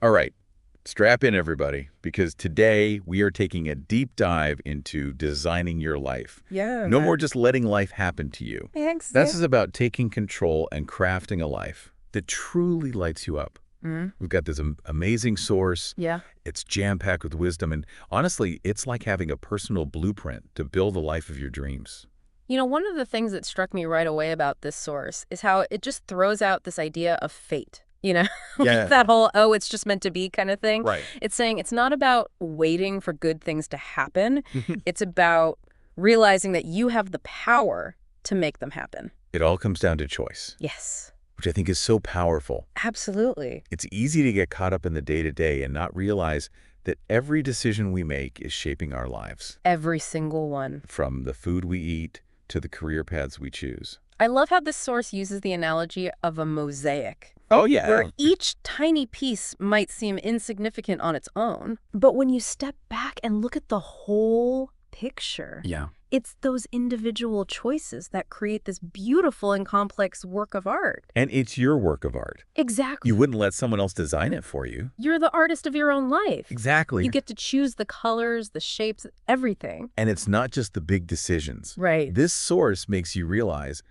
All right, strap in everybody, because today we are taking a deep dive into designing your life. Yeah, No more man. just letting life happen to you. Thanks. This is about taking control and crafting a life that truly lights you up. Mm, We've got this amazing source. yeah. It's jam-packed with wisdom, and honestly, it's like having a personal blueprint to build the life of your dreams. One of the things that struck me right away about this source is how it just throws out this idea of fate. Yeah. That whole, oh, it's just meant to be kind of thing. Right. It's saying it's not about waiting for good things to happen. It's about realizing that you have the power to make them happen. It all comes down to choice, Yes, which I think is so powerful. absolutely. It's easy to get caught up in the day-to-day and not realize that every decision we make is shaping our lives, Every single one. from the food we eat to the career paths we choose. I love how this source uses the analogy of a mosaic. Oh, yeah. Where each tiny piece might seem insignificant on its own, but when you step back and look at the whole picture, Yeah. it's those individual choices that create this beautiful and complex work of art. And it's your work of art. Exactly. You wouldn't let someone else design it for you. You're the artist of your own life. Exactly. You get to choose the colors, the shapes, everything. And it's not just the big decisions. Right. This source makes you realize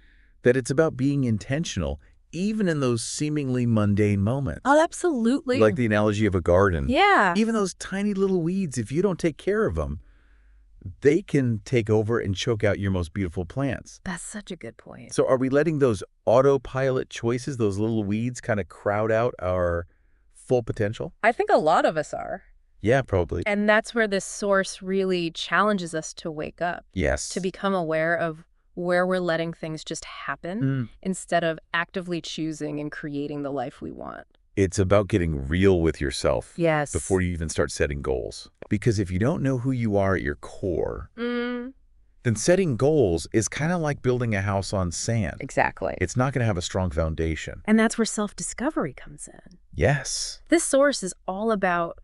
that it's about being intentional, even in those seemingly mundane moments. Oh, absolutely. Like the analogy of a garden. Yeah. Even those tiny little weeds, if you don't take care of them, they can take over and choke out your most beautiful plants. That's such a good point. So are we letting those autopilot choices, those little weeds, kind of crowd out our full potential? I think a lot of us are. Yeah, probably. And that's where this source really challenges us to wake up. Yes. To become aware of where we're letting things just happen instead of actively choosing and creating the life we want. It's about getting real with yourself. Yes. Before you even start setting goals. Because if you don't know who you are at your core, then setting goals is kind of like building a house on sand. Exactly. It's not going to have a strong foundation. And that's where self-discovery comes in. Yes. This source is all about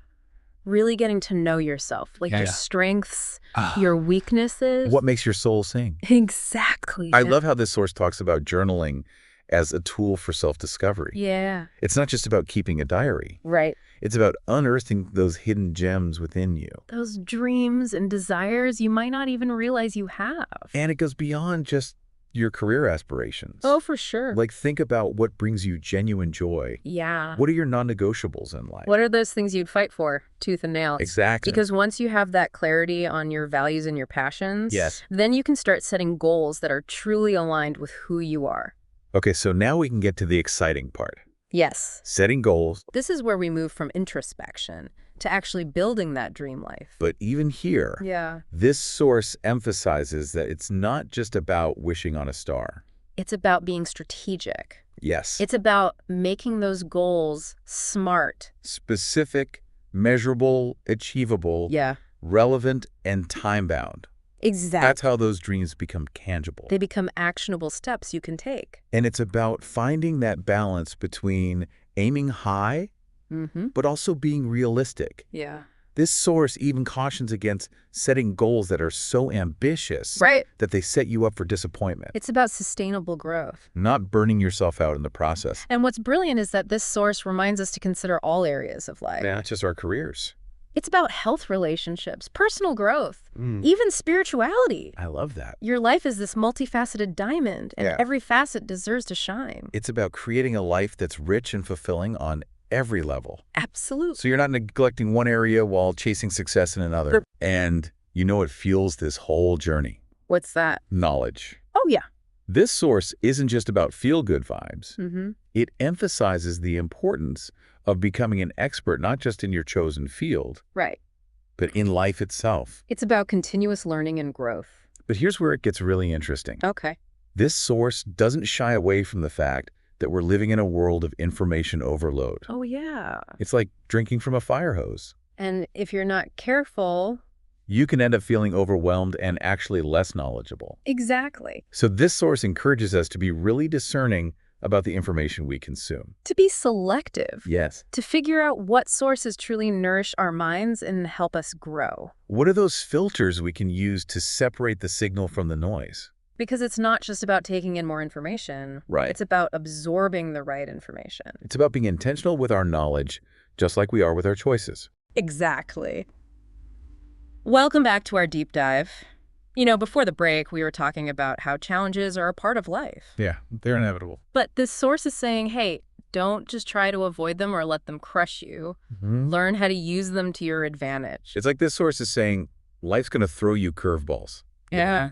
really getting to know yourself, like Yeah, your yeah. strengths, your weaknesses. What makes your soul sing? Exactly. I love how this source talks about journaling as a tool for self-discovery. Yeah. It's not just about keeping a diary. Right. It's about unearthing those hidden gems within you. Those dreams and desires you might not even realize you have. And it goes beyond just your career aspirations. Oh, for sure. Like, think about what brings you genuine joy. Yeah. What are your non-negotiables in life? What are those things you'd fight for, tooth and nail? Exactly. Because once you have that clarity on your values and your passions, Yes. then you can start setting goals that are truly aligned with who you are. Okay, so now we can get to the exciting part. Yes. Setting goals. This is where we move from introspection to actually building that dream life. But even here, Yeah. this source emphasizes that it's not just about wishing on a star. It's about being strategic. Yes. It's about making those goals smart. Specific, measurable, achievable, Yeah. relevant, and time-bound. Exactly. That's how those dreams become tangible. They become actionable steps you can take. And it's about finding that balance between aiming high, but also being realistic. Yeah. This source even cautions against setting goals that are so ambitious Right. that they set you up for disappointment, It's about sustainable growth. not burning yourself out in the process. And what's brilliant is that this source reminds us to consider all areas of life. Not just our careers. It's about health relationships, personal growth, even spirituality. I love that. Your life is this multifaceted diamond, and Yeah. every facet deserves to shine. It's about creating a life that's rich and fulfilling on every level. Absolutely. So you're not neglecting one area while chasing success in another. And you know what fuels this whole journey? What's that? Knowledge. Oh, yeah. This source isn't just about feel-good vibes. Mm-hmm. It emphasizes the importance of becoming an expert, not just in your chosen field, Right. but in life itself. It's about continuous learning and growth. But here's where it gets really interesting. Okay. This source doesn't shy away from the fact that we're living in a world of information overload. Oh, yeah. It's like drinking from a fire hose. And if you're not careful... You can end up feeling overwhelmed and actually less knowledgeable. Exactly. So this source encourages us to be really discerning about the information we consume. To be selective. Yes. To figure out what sources truly nourish our minds and help us grow. What are those filters we can use to separate the signal from the noise? Because it's not just about taking in more information. Right. It's about absorbing the right information. It's about being intentional with our knowledge just like we are with our choices. Exactly. Welcome back to our deep dive. Before the break, we were talking about how challenges are a part of life. Yeah, they're inevitable. But this source is saying, hey, don't just try to avoid them or let them crush you. Learn how to use them to your advantage. It's like this source is saying, life's going to throw you curveballs. Yeah.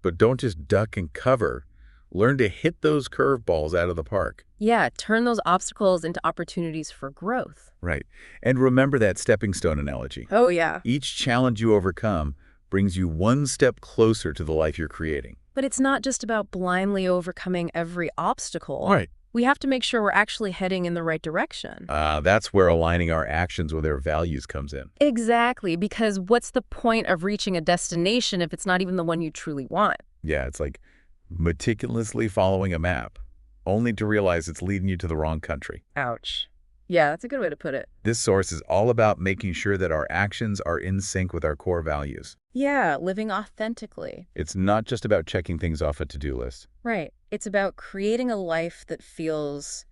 But don't just duck and cover. Learn to hit those curveballs out of the park. Yeah, turn those obstacles into opportunities for growth. Right. And remember that stepping stone analogy. Oh, yeah. Each challenge you overcome brings you one step closer to the life you're creating. But it's not just about blindly overcoming every obstacle. Right. We have to make sure we're actually heading in the right direction. That's where aligning our actions with our values comes in. Exactly, because what's the point of reaching a destination if it's not even the one you truly want? Yeah, it's like meticulously following a map, only to realize it's leading you to the wrong country. Ouch. Yeah, that's a good way to put it. This source is all about making sure that our actions are in sync with our core values. Yeah, living authentically. It's not just about checking things off a to-do list. Right. It's about creating a life that feels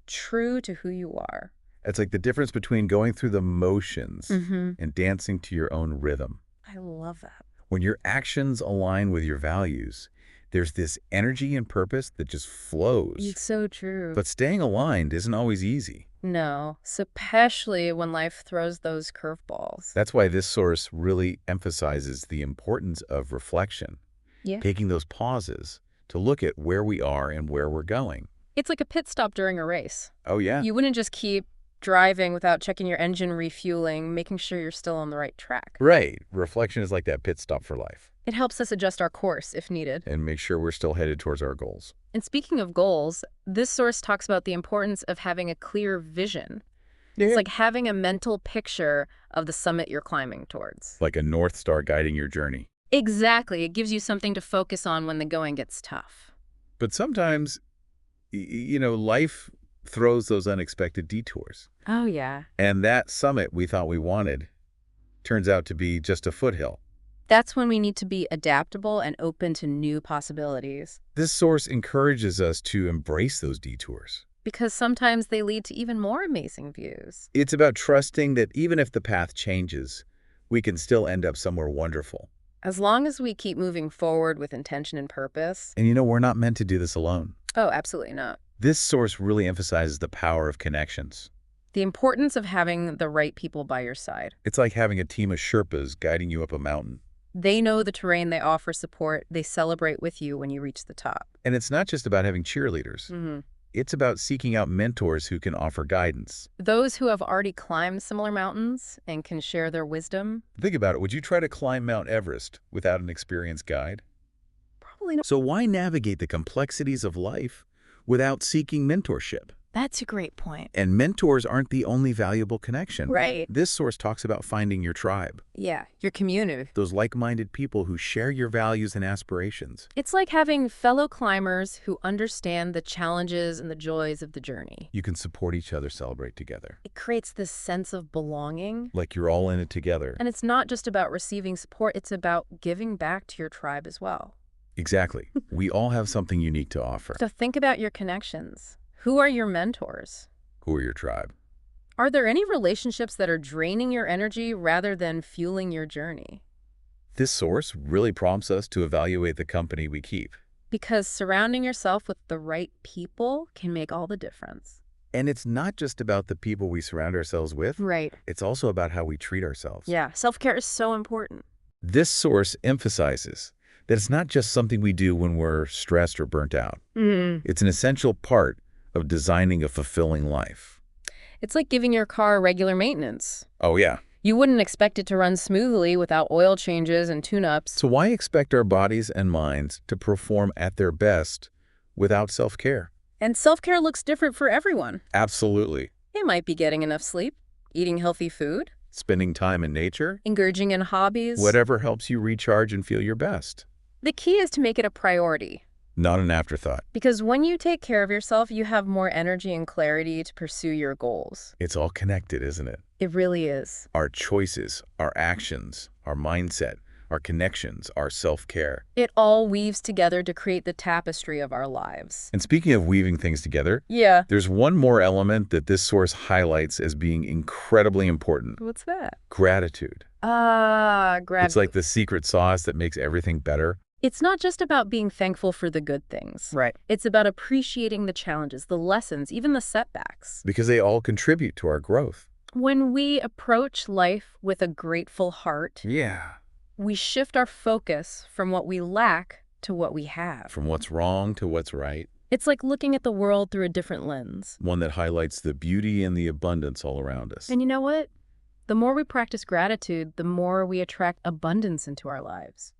true to who you are. It's like the difference between going through the motions and dancing to your own rhythm. I love that. When your actions align with your values, there's this energy and purpose that just flows. It's so true. But staying aligned isn't always easy. No, especially when life throws those curveballs. That's why this source really emphasizes the importance of reflection. Yeah. Taking those pauses to look at where we are and where we're going. It's like a pit stop during a race. Oh, yeah. You wouldn't just keep driving without checking your engine refueling, making sure you're still on the right track. Right. Reflection is like that pit stop for life. It helps us adjust our course if needed. And make sure we're still headed towards our goals. And speaking of goals, this source talks about the importance of having a clear vision. Yeah. It's like having a mental picture of the summit you're climbing towards. Like a North Star guiding your journey. Exactly. It gives you something to focus on when the going gets tough. But sometimes, life throws those unexpected detours. Oh, yeah. And that summit we thought we wanted turns out to be just a foothill. That's when we need to be adaptable and open to new possibilities. This source encourages us to embrace those detours. Because sometimes they lead to even more amazing views. It's about trusting that even if the path changes, we can still end up somewhere wonderful. As long as we keep moving forward with intention and purpose. And we're not meant to do this alone. Oh, absolutely not. This source really emphasizes the power of connections. The importance of having the right people by your side. It's like having a team of Sherpas guiding you up a mountain. They know the terrain, they offer support, they celebrate with you when you reach the top. And it's not just about having cheerleaders. It's about seeking out mentors who can offer guidance. Those who have already climbed similar mountains and can share their wisdom. Think about it. Would you try to climb Mount Everest without an experienced guide? Probably not. So why navigate the complexities of life without seeking mentorship? That's a great point. And mentors aren't the only valuable connection. Right. This source talks about finding your tribe. Yeah, your community. Those like-minded people who share your values and aspirations. It's like having fellow climbers who understand the challenges and the joys of the journey. You can support each other, celebrate together. It creates this sense of belonging. Like you're all in it together. And it's not just about receiving support, it's about giving back to your tribe as well. Exactly. We all have something unique to offer. So think about your connections. Who are your mentors? Who are your tribe? Are there any relationships that are draining your energy rather than fueling your journey? This source really prompts us to evaluate the company we keep. Because surrounding yourself with the right people can make all the difference. And it's not just about the people we surround ourselves with. Right. It's also about how we treat ourselves. Yeah, self-care is so important. This source emphasizes that it's not just something we do when we're stressed or burnt out. It's an essential part of designing a fulfilling life. It's like giving your car regular maintenance. Oh, yeah. You wouldn't expect it to run smoothly without oil changes and tune-ups. So why expect our bodies and minds to perform at their best without self-care? And self-care looks different for everyone. Absolutely. It might be getting enough sleep, eating healthy food, Spending time in nature, engaging in hobbies. whatever helps you recharge and feel your best. The key is to make it a priority. Not an afterthought. Because when you take care of yourself, you have more energy and clarity to pursue your goals. It's all connected, isn't it? It really is. Our choices, our actions, our mindset, our connections, our self-care. It all weaves together to create the tapestry of our lives. And speaking of weaving things together, Yeah. there's one more element that this source highlights as being incredibly important. What's that? Gratitude. Gratitude. It's like the secret sauce that makes everything better. It's not just about being thankful for the good things. Right. It's about appreciating the challenges, the lessons, even the setbacks. Because they all contribute to our growth. When we approach life with a grateful heart, Yeah. we shift our focus from what we lack to what we have. From what's wrong to what's right. It's like looking at the world through a different lens. One that highlights the beauty and the abundance all around us. And you know what? The more we practice gratitude, the more we attract abundance into our lives.